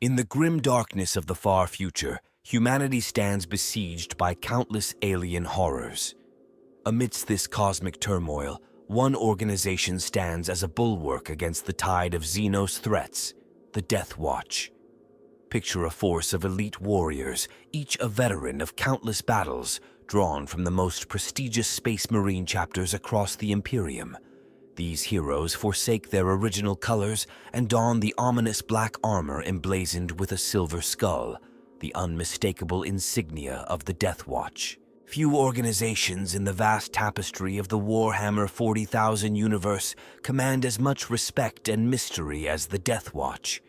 In the grim darkness of the far future, humanity stands besieged by countless alien horrors. Amidst this cosmic turmoil, one organization stands as a bulwark against the tide of Xenos threats, the Deathwatch. Picture a force of elite warriors, each a veteran of countless battles, drawn from the most prestigious Space Marine chapters across the Imperium. These heroes forsake their original colors and don the ominous black armor emblazoned with a silver skull, the unmistakable insignia of the Deathwatch. Few organizations in the vast tapestry of the Warhammer 40,000 universe command as much respect and mystery as the Deathwatch.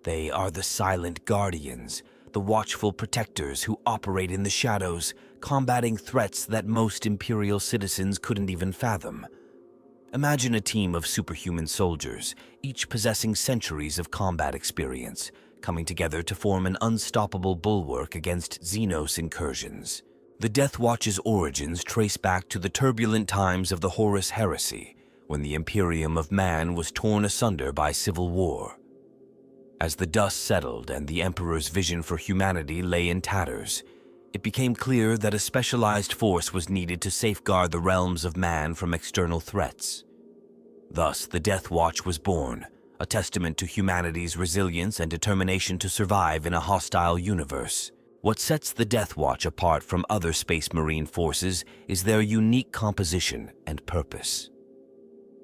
They are the silent guardians, the watchful protectors who operate in the shadows, combating threats that most Imperial citizens couldn't even fathom. Imagine a team of superhuman soldiers, each possessing centuries of combat experience, coming together to form an unstoppable bulwark against Xenos incursions. The Deathwatch's origins trace back to the turbulent times of the Horus Heresy, when the Imperium of Man was torn asunder by civil war. As the dust settled and the Emperor's vision for humanity lay in tatters, it became clear that a specialized force was needed to safeguard the realms of man from external threats. Thus, the Deathwatch was born, a testament to humanity's resilience and determination to survive in a hostile universe. What sets the Deathwatch apart from other Space Marine forces is their unique composition and purpose.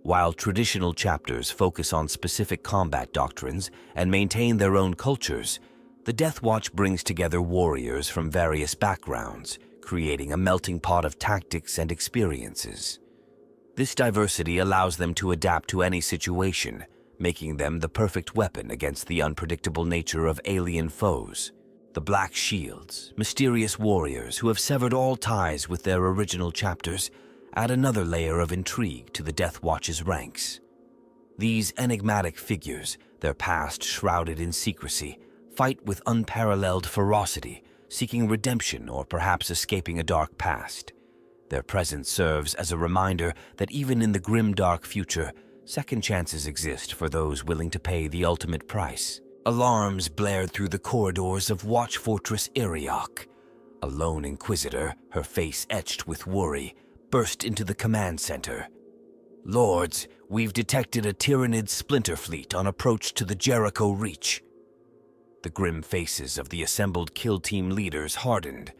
While traditional chapters focus on specific combat doctrines and maintain their own cultures, the Deathwatch brings together warriors from various backgrounds, creating a melting pot of tactics and experiences. This diversity allows them to adapt to any situation, making them the perfect weapon against the unpredictable nature of alien foes. The Black Shields, mysterious warriors who have severed all ties with their original chapters, add another layer of intrigue to the Deathwatch's ranks. These enigmatic figures, their past shrouded in secrecy, fight with unparalleled ferocity, seeking redemption or perhaps escaping a dark past. Their presence serves as a reminder that even in the grim dark future, second chances exist for those willing to pay the ultimate price. Alarms blared through the corridors of Watch Fortress Iriok. A lone Inquisitor, her face etched with worry, burst into the command center. "Lords, we've detected a Tyranid splinter fleet on approach to the Jericho Reach." The grim faces of the assembled kill team leaders hardened.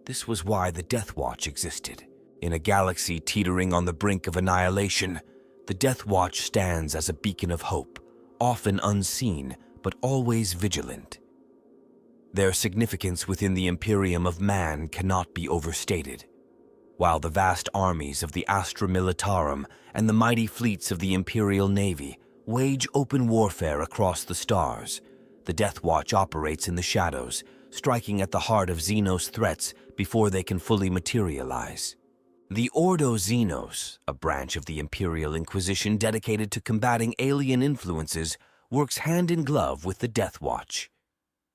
This was why the Deathwatch existed. In a galaxy teetering on the brink of annihilation, the Deathwatch stands as a beacon of hope, often unseen, but always vigilant. Their significance within the Imperium of Man cannot be overstated. While the vast armies of the Astra Militarum and the mighty fleets of the Imperial Navy wage open warfare across the stars, the Deathwatch operates in the shadows, striking at the heart of Xenos threats before they can fully materialize. The Ordo Xenos, a branch of the Imperial Inquisition dedicated to combating alien influences, works hand in glove with the Deathwatch.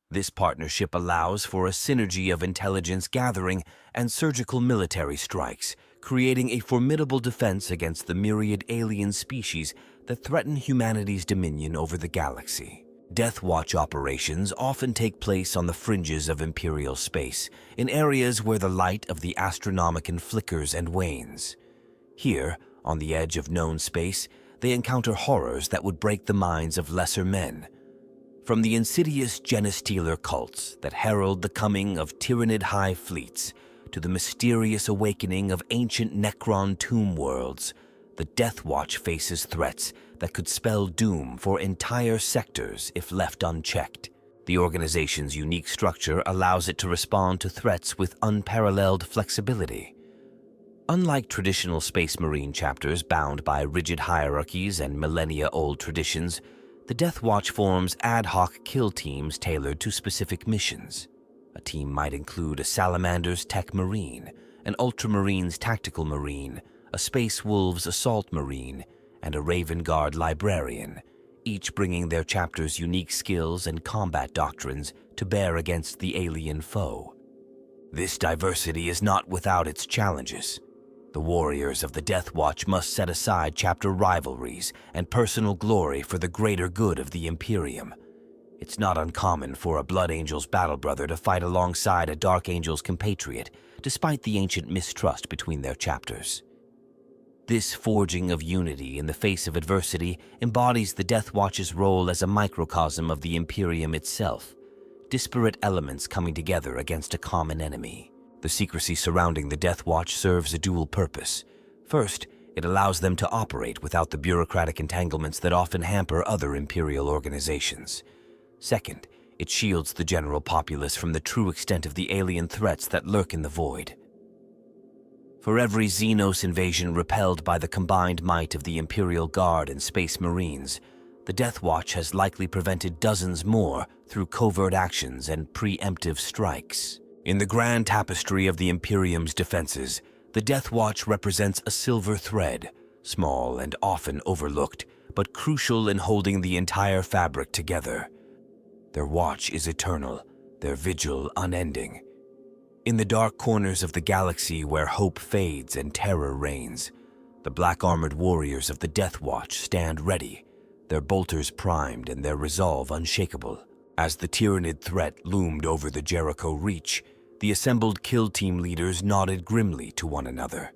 This partnership allows for a synergy of intelligence gathering and surgical military strikes, creating a formidable defense against the myriad alien species that threaten humanity's dominion over the galaxy. Deathwatch operations often take place on the fringes of Imperial space, in areas where the light of the Astronomicon flickers and wanes. Here, on the edge of known space, they encounter horrors that would break the minds of lesser men. From the insidious Genestealer cults that herald the coming of Tyranid hive fleets, to the mysterious awakening of ancient Necron tomb worlds, the Deathwatch faces threats that could spell doom for entire sectors if left unchecked. The organization's unique structure allows it to respond to threats with unparalleled flexibility. Unlike traditional Space Marine chapters bound by rigid hierarchies and millennia-old traditions, the Deathwatch forms ad hoc kill teams tailored to specific missions. A team might include a Salamander's Tech Marine, an Ultramarines Tactical Marine, a Space Wolves Assault Marine, and a Raven Guard Librarian, each bringing their chapter's unique skills and combat doctrines to bear against the alien foe. This diversity is not without its challenges. The warriors of the Deathwatch must set aside chapter rivalries and personal glory for the greater good of the Imperium. It's not uncommon for a Blood Angel's battle brother to fight alongside a Dark Angel's compatriot, despite the ancient mistrust between their chapters. This forging of unity in the face of adversity embodies the Deathwatch's role as a microcosm of the Imperium itself, disparate elements coming together against a common enemy. The secrecy surrounding the Deathwatch serves a dual purpose. First, it allows them to operate without the bureaucratic entanglements that often hamper other Imperial organizations. Second, it shields the general populace from the true extent of the alien threats that lurk in the void. For every Xenos invasion repelled by the combined might of the Imperial Guard and Space Marines, the Deathwatch has likely prevented dozens more through covert actions and preemptive strikes. In the grand tapestry of the Imperium's defenses, the Deathwatch represents a silver thread, small and often overlooked, but crucial in holding the entire fabric together. Their watch is eternal, their vigil unending. In the dark corners of the galaxy where hope fades and terror reigns, the black-armored warriors of the Deathwatch stand ready, their bolters primed and their resolve unshakable. As the Tyranid threat loomed over the Jericho Reach, the assembled kill team leaders nodded grimly to one another.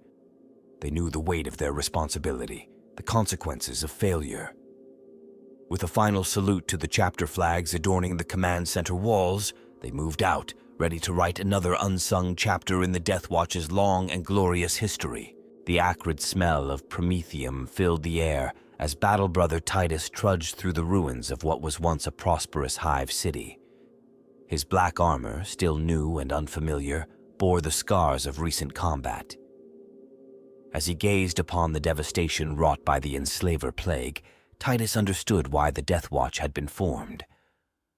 They knew the weight of their responsibility, the consequences of failure. With a final salute to the chapter flags adorning the command center walls, they moved out, ready to write another unsung chapter in the Deathwatch's long and glorious history. The acrid smell of promethium filled the air as Battle Brother Titus trudged through the ruins of what was once a prosperous hive city. His black armor, still new and unfamiliar, bore the scars of recent combat. As he gazed upon the devastation wrought by the Enslaver Plague, Titus understood why the Deathwatch had been formed.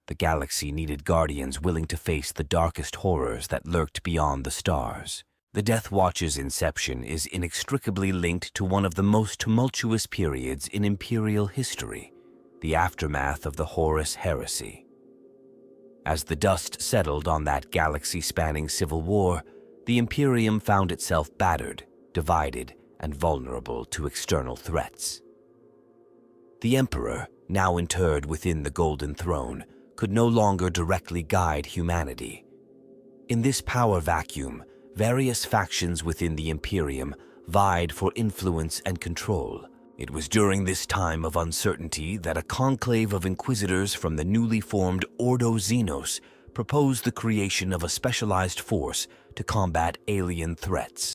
The galaxy needed guardians willing to face the darkest horrors that lurked beyond the stars. The Deathwatch's inception is inextricably linked to one of the most tumultuous periods in Imperial history, the aftermath of the Horus Heresy. As the dust settled on that galaxy-spanning civil war, the Imperium found itself battered, divided, and vulnerable to external threats. The Emperor, now interred within the Golden Throne, could no longer directly guide humanity. In this power vacuum, various factions within the Imperium vied for influence and control. It was during this time of uncertainty that a conclave of inquisitors from the newly formed Ordo Xenos proposed the creation of a specialized force to combat alien threats.